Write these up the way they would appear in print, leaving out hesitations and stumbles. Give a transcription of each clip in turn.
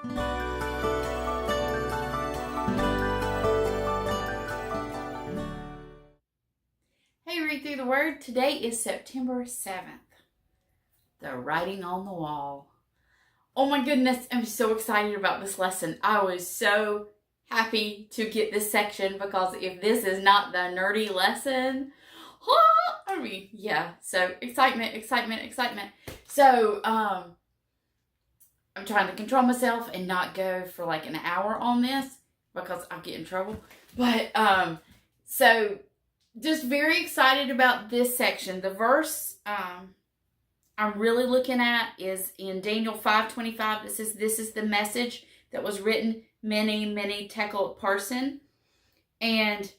Hey, read through the word. Today is September 7th. The writing on the wall. Oh my goodness, I'm so excited about this lesson. I was so happy to get this section because if this is not the nerdy lesson, so excitement. So, I'm trying to control myself and not go for like an hour on this because I'll get in trouble. But, so just very excited about this section. The verse, I'm really looking at is in Daniel 5:25. This is the message that was written, MENE, TEKEL, PARSIN. And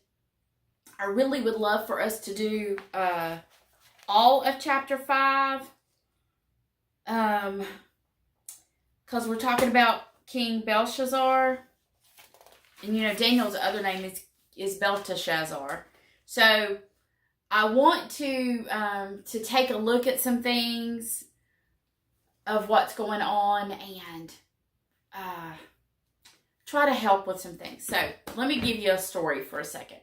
I really would love for us to do all of chapter 5. Because we're talking about King Belshazzar. And Daniel's other name is Belshazzar. So I want to take a look at some things of what's going on and try to help with some things. So let me give you a story for a second.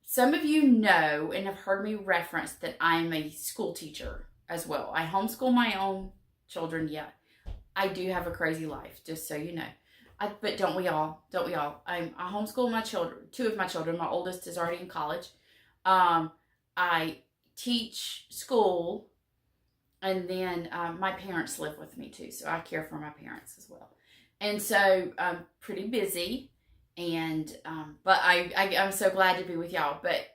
Some of you know and have heard me reference that I'm a school teacher as well. I homeschool my own children. Yeah, I do have a crazy life, just so you know. But don't we all? I homeschool my children, 2 of my children. My oldest is already in college. I teach school, and then my parents live with me too, so I care for my parents as well. And so I'm pretty busy, and but I'm so glad to be with y'all. But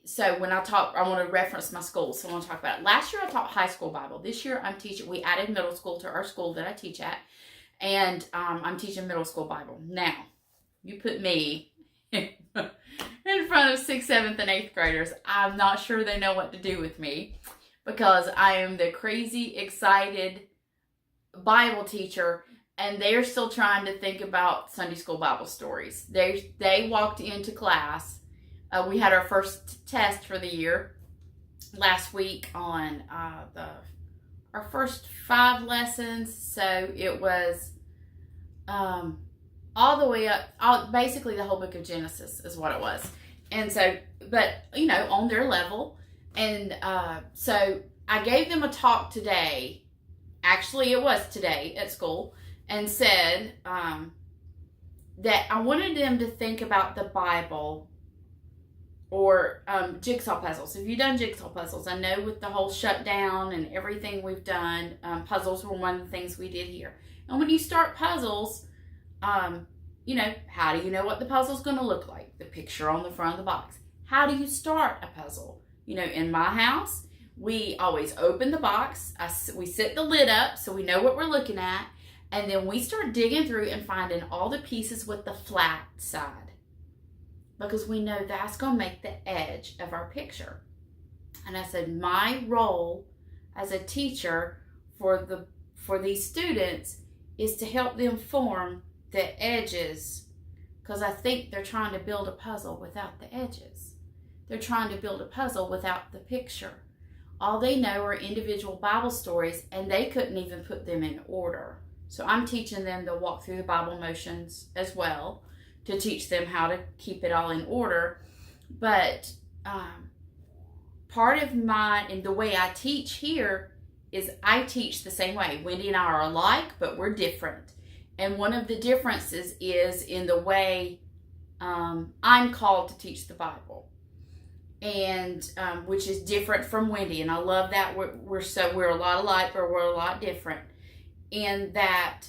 so when I talk, I want to reference my school, so I want to talk about it. Last year I taught high school Bible. This year I'm teaching. We added middle school to our school that I teach at, and I'm teaching middle school Bible. Now, you put me in front of 6th, 7th, and 8th graders. I'm not sure they know what to do with me because I am the crazy, excited Bible teacher, and they're still trying to think about Sunday school Bible stories. They walked into class. We had our first test for the year last week on our first 5 lessons. So it was all the way up, basically the whole book of Genesis is what it was. And so, but, on their level. And so I gave them a talk today. Actually, it was today at school. And said that I wanted them to think about the Bible or jigsaw puzzles. Have you done jigsaw puzzles? I know with the whole shutdown and everything we've done, puzzles were one of the things we did here. And when you start puzzles, how do you know what the puzzle's going to look like? The picture on the front of the box. How do you start a puzzle? In my house, we always open the box. We set the lid up so we know what we're looking at. And then we start digging through and finding all the pieces with the flat side. Because we know that's going to make the edge of our picture. And I said, my role as a teacher for these students is to help them form the edges, because I think they're trying to build a puzzle without the edges. They're trying to build a puzzle without the picture. All they know are individual Bible stories, and they couldn't even put them in order. So I'm teaching them to walk through the Bible motions as well, to teach them how to keep it all in order. But part of and the way I teach here is I teach the same way. Wendy and I are alike, but we're different. And one of the differences is in the way I'm called to teach the Bible, and which is different from Wendy. And I love that we're a lot alike, but we're a lot different. In that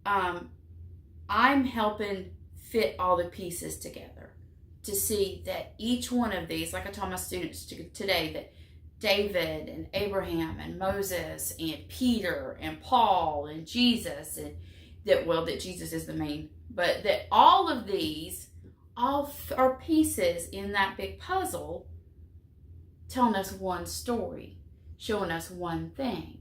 I'm helping fit all the pieces together to see that each one of these, like I told my students today, that David and Abraham and Moses and Peter and Paul and Jesus, and that Jesus is the main, but that all of these all are pieces in that big puzzle telling us one story, showing us one thing.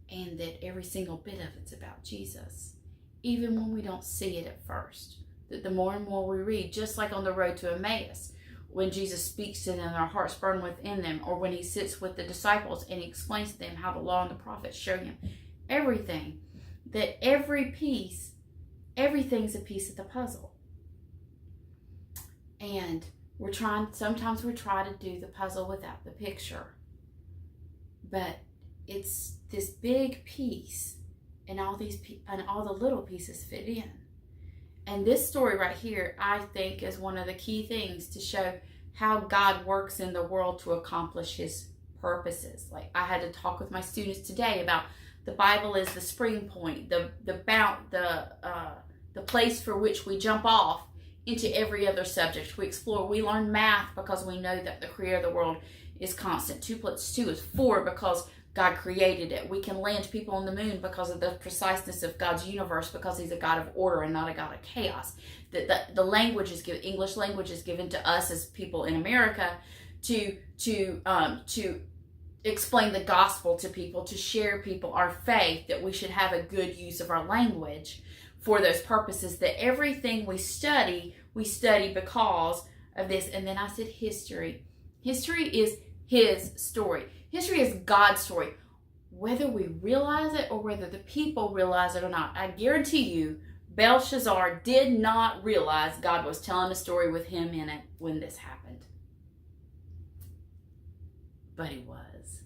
And that every single bit of it's about Jesus, even when we don't see it at first. That the more and more we read, just like on the road to Emmaus, when Jesus speaks to them, their hearts burn within them, or when he sits with the disciples and he explains to them how the law and the prophets show him everything. that everything's a piece of the puzzle. And sometimes we try to do the puzzle without the picture. But it's this big piece, and all the little pieces fit in. And this story right here, I think, is one of the key things to show how God works in the world to accomplish his purposes. Like, I had to talk with my students today about the Bible is the spring point, the place for which we jump off into every other subject. We explore, we learn math because we know that the creator of the world is constant. 2 + 2 is 4 because God created it. We can land people on the moon because of the preciseness of God's universe, because he's a God of order and not a God of chaos. The language is given, English language is given to us as people in America to explain the gospel to people, to share people our faith, that we should have a good use of our language for those purposes, that everything we study because of this. And then I said history. History is his story. History is God's story. Whether we realize it or whether the people realize it or not, I guarantee you, Belshazzar did not realize God was telling a story with him in it when this happened. But he was.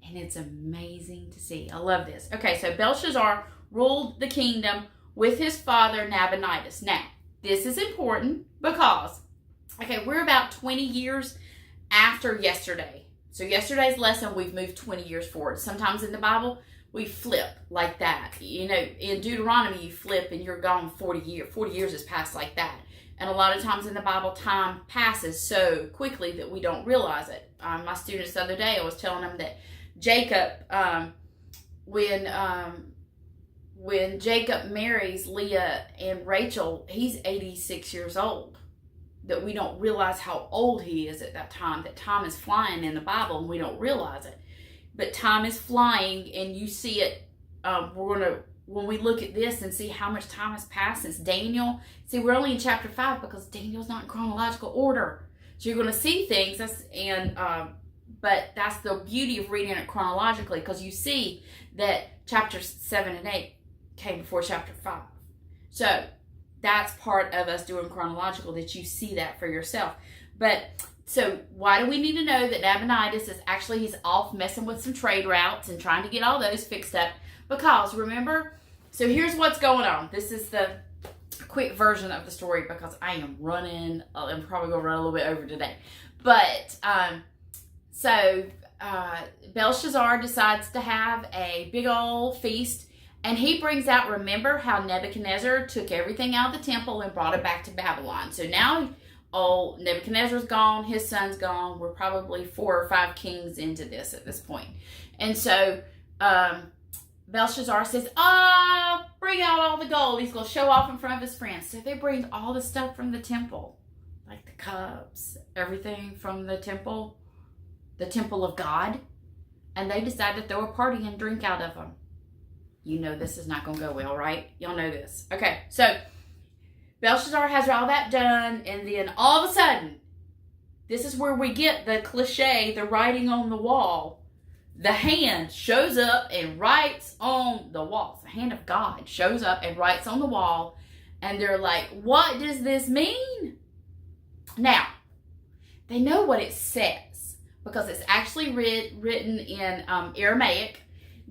And it's amazing to see. I love this. Okay, so Belshazzar ruled the kingdom with his father Nabonidus. Now, this is important because, okay, we're about 20 years after yesterday. So yesterday's lesson, we've moved 20 years forward. Sometimes in the Bible, we flip like that. You know, in Deuteronomy, you flip and you're gone 40 years. 40 years has passed like that. And a lot of times in the Bible, time passes so quickly that we don't realize it. My students the other day, I was telling them that Jacob, when Jacob marries Leah and Rachel, he's 86 years old. That we don't realize how old he is at that time. That time is flying in the Bible and we don't realize it. But time is flying, and you see it. When we look at this and see how much time has passed since Daniel. See, we're only in chapter 5 because Daniel's not in chronological order. So you're going to see things, but that's the beauty of reading it chronologically, because you see that chapters 7 and 8 came before chapter 5. So that's part of us doing chronological, that you see that for yourself. But so why do we need to know that Nabonidus is actually, he's off messing with some trade routes and trying to get all those fixed up? Because remember, so here's what's going on. This is the quick version of the story because I am running. I'm probably going to run a little bit over today. But Belshazzar decides to have a big old feast. And he brings out, remember how Nebuchadnezzar took everything out of the temple and brought it back to Babylon. So now, Nebuchadnezzar's gone, his son's gone. We're probably 4 or 5 kings into this at this point. And so Belshazzar says, bring out all the gold. He's going to show off in front of his friends. So they bring all the stuff from the temple, like the cups, everything from the temple of God. And they decide to throw a party and drink out of them. You know this is not going to go well, right? Y'all know this. Okay, so Belshazzar has all that done, and then all of a sudden, this is where we get the cliche, the writing on the wall. The hand shows up and writes on the wall. The hand of God shows up and writes on the wall, and they're like, what does this mean? Now, they know what it says, because it's actually written in Aramaic.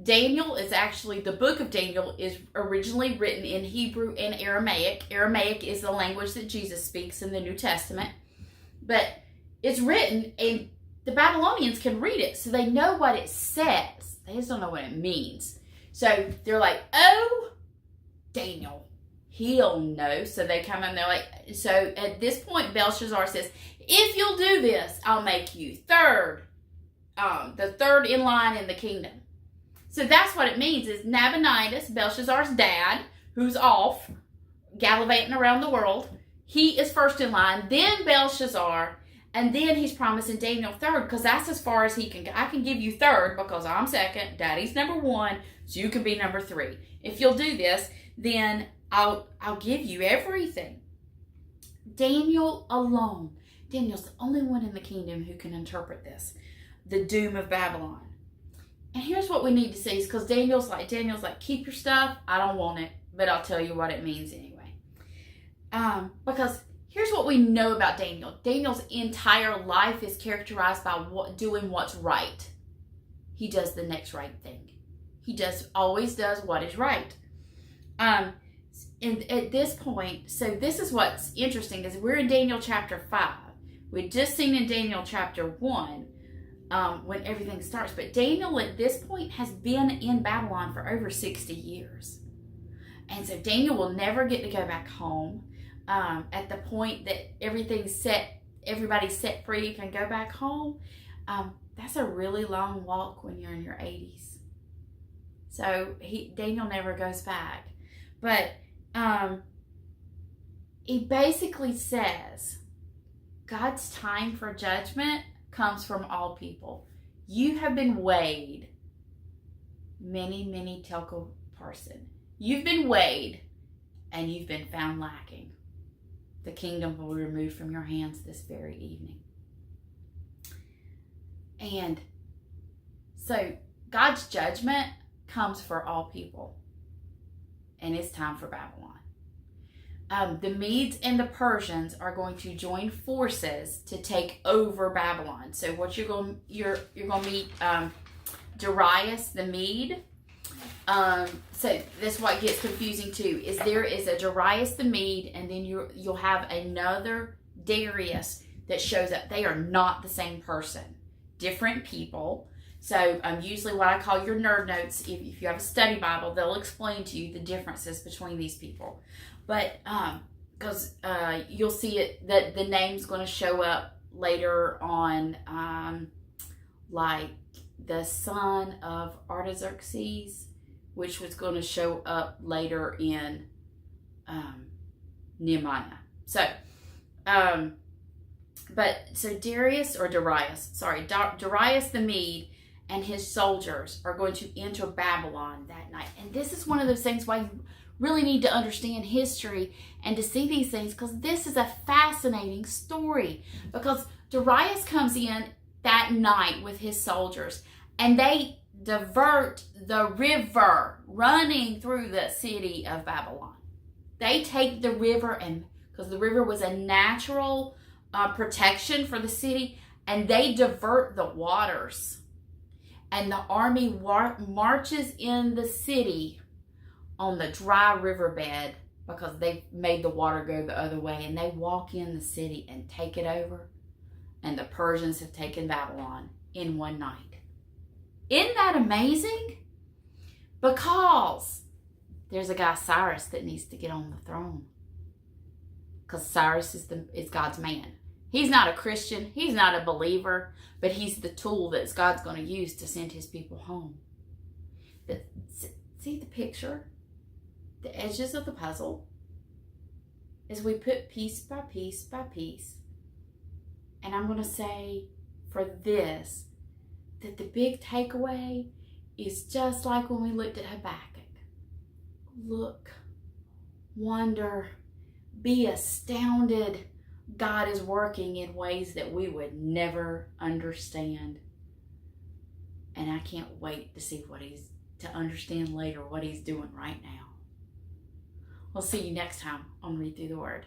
Daniel is actually, the book of Daniel is originally written in Hebrew and Aramaic. Aramaic is the language that Jesus speaks in the New Testament. But it's written, and the Babylonians can read it, so they know what it says. They just don't know what it means. So they're like, oh, Daniel, he'll know. So they come and they're like, so at this point, Belshazzar says, if you'll do this, I'll make you the third in line in the kingdom. So that's what it means, is Nabonidus, Belshazzar's dad, who's off gallivanting around the world, he is first in line, then Belshazzar, and then he's promising Daniel third, because that's as far as he can go. I can give you third because I'm second, daddy's number 1, so you can be number 3. If you'll do this, then I'll give you everything. Daniel alone. Daniel's the only one in the kingdom who can interpret this. The doom of Babylon. And here's what we need to see, because Daniel's like, keep your stuff. I don't want it, but I'll tell you what it means anyway. Because here's what we know about Daniel. Daniel's entire life is characterized by doing what's right. He does the next right thing. He always does what is right. And at this point, so this is what's interesting, is we're in Daniel chapter 5. We'd just seen in Daniel chapter 1 when everything starts. But Daniel at this point has been in Babylon for over 60 years. And so Daniel will never get to go back home. At the point that everything's set, everybody's set free, you can go back home. That's a really long walk when you're in your 80s. So Daniel never goes back. But he basically says God's time for judgment comes from all people. You have been weighed. MENE, TEKEL, PARSIN. You've been weighed and you've been found lacking. The kingdom will be removed from your hands this very evening. And so God's judgment comes for all people. And it's time for Babylon. The Medes and the Persians are going to join forces to take over Babylon. So what you're going to meet Darius the Mede. So that's what gets confusing too. Is there is a Darius the Mede, and then you'll have another Darius that shows up. They are not the same person, different people. So usually what I call your nerd notes, if you have a study Bible, they'll explain to you the differences between these people. But because you'll see it, that the name's going to show up later on, like the son of Artaxerxes, which was going to show up later in Nehemiah. So, Darius the Mede and his soldiers are going to enter Babylon that night. And this is one of those things why you really need to understand history and to see these things, because this is a fascinating story. Because Darius comes in that night with his soldiers, and they divert the river running through the city of Babylon. They take the river, and because the river was a natural protection for the city, and they divert the waters. And the army marches in the city on the dry riverbed because they made the water go the other way. And they walk in the city and take it over. And the Persians have taken Babylon in one night. Isn't that amazing? Because there's a guy, Cyrus, that needs to get on the throne. Because Cyrus is God's man. He's not a Christian. He's not a believer. But he's the tool that God's going to use to send his people home. But see the picture? The edges of the puzzle. As we put piece by piece by piece. And I'm going to say for this, that the big takeaway is just like when we looked at Habakkuk. Look, wonder, be astounded. God is working in ways that we would never understand. And I can't wait to see to understand later what he's doing right now. We'll see you next time on Read Through the Word.